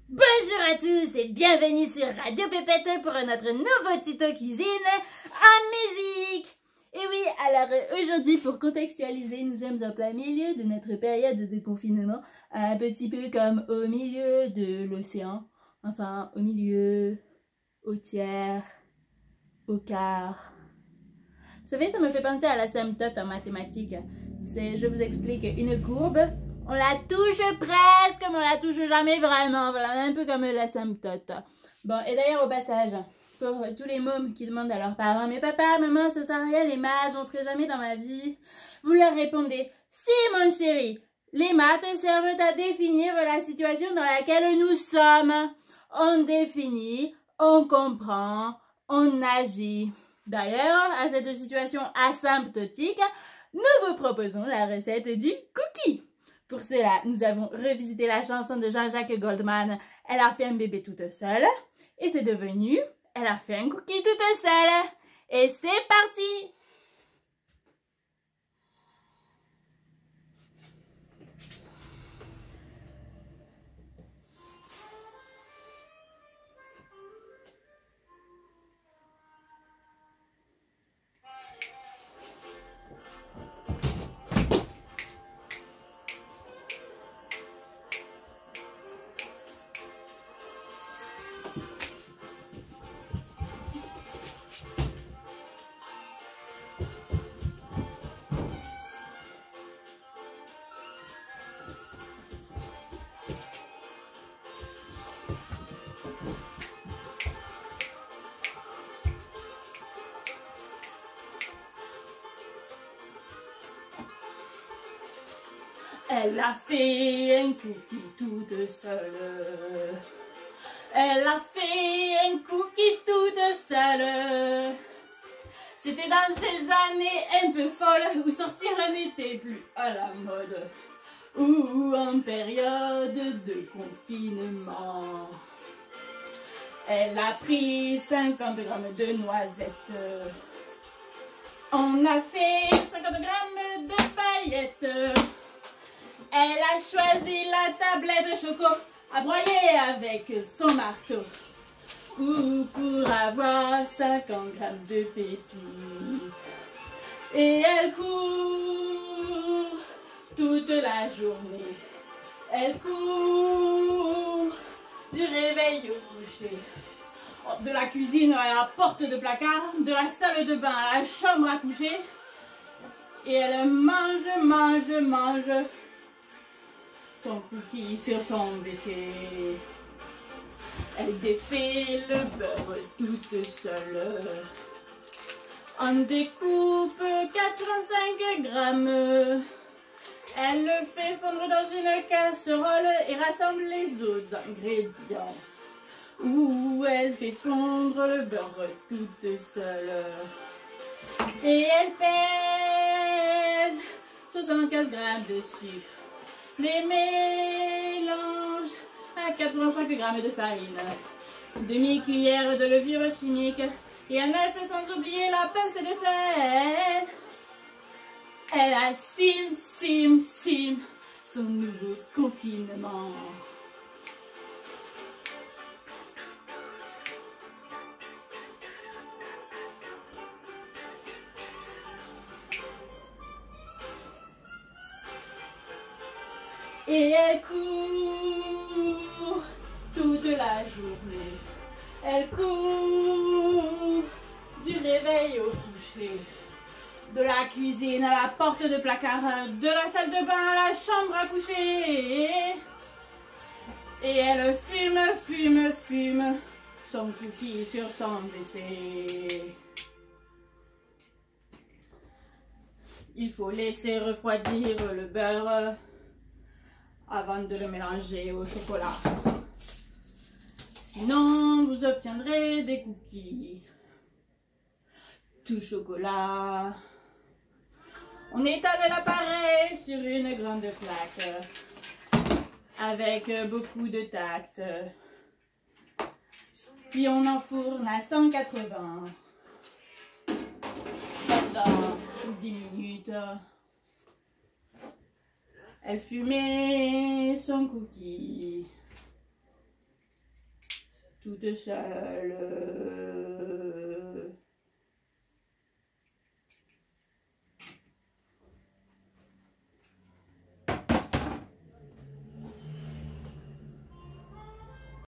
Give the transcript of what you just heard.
Bonjour à tous et bienvenue sur Radio Pépette pour notre nouveau tuto cuisine en musique. Et oui, alors aujourd'hui pour contextualiser, nous sommes en plein milieu de notre période de confinement, un petit peu comme au milieu de l'océan, enfin au milieu, au tiers, au quart. Vous savez, ça me fait penser à l'asymptote en mathématiques. Je vous explique, une courbe, on la touche presque, mais on la touche jamais vraiment. Voilà, un peu comme l'asymptote. Bon, et d'ailleurs, au passage, pour tous les mômes qui demandent à leurs parents, mais papa, maman, ça sert à rien les maths, j'en ferai jamais dans ma vie. Vous leur répondez, si mon chéri, les maths servent à définir la situation dans laquelle nous sommes. On définit, on comprend, on agit. D'ailleurs, à cette situation asymptotique, nous vous proposons la recette du cookie. Pour cela, nous avons revisité la chanson de Jean-Jacques Goldman, « Elle a fait un bébé toute seule » et c'est devenu « Elle a fait un cookie toute seule » et c'est parti! Elle a fait un cookie toute seule. Elle a fait un cookie toute seule. C'était dans ces années un peu folles où sortir n'était plus à la mode. Ou en période de confinement. Elle a pris 50 grammes de noisettes. On a fait 50 grammes de paillettes. Elle a choisi la tablette choco à broyer avec son marteau. Ou pour avoir 50 grammes de pépites. Et elle court toute la journée. Elle court du réveil au coucher. De la cuisine à la porte de placard, de la salle de bain à la chambre à coucher. Et elle mange son cookie sur son WC. Elle défait le beurre toute seule. On découpe 85 grammes. Elle le fait fondre dans une casserole et rassemble les autres ingrédients. Ou elle fait fondre le beurre toute seule. Et elle pèse 75 grammes de sucre. Les mélange à 85 grammes de farine, une demi-cuillère de levure chimique et un œuf sans oublier la pincée de sel. Elle assume son nouveau confinement. Et elle court toute la journée. Elle court du réveil au coucher. De la cuisine à la porte de placard, de la salle de bain à la chambre à coucher. Et elle fume son cookie sur son WC. Il faut laisser refroidir le beurre avant de le mélanger au chocolat. Sinon, vous obtiendrez des cookies tout chocolat. On étale l'appareil sur une grande plaque avec beaucoup de tact. Puis on enfourne à 180 pendant 10 minutes. Elle fumait son cookie. toute seule.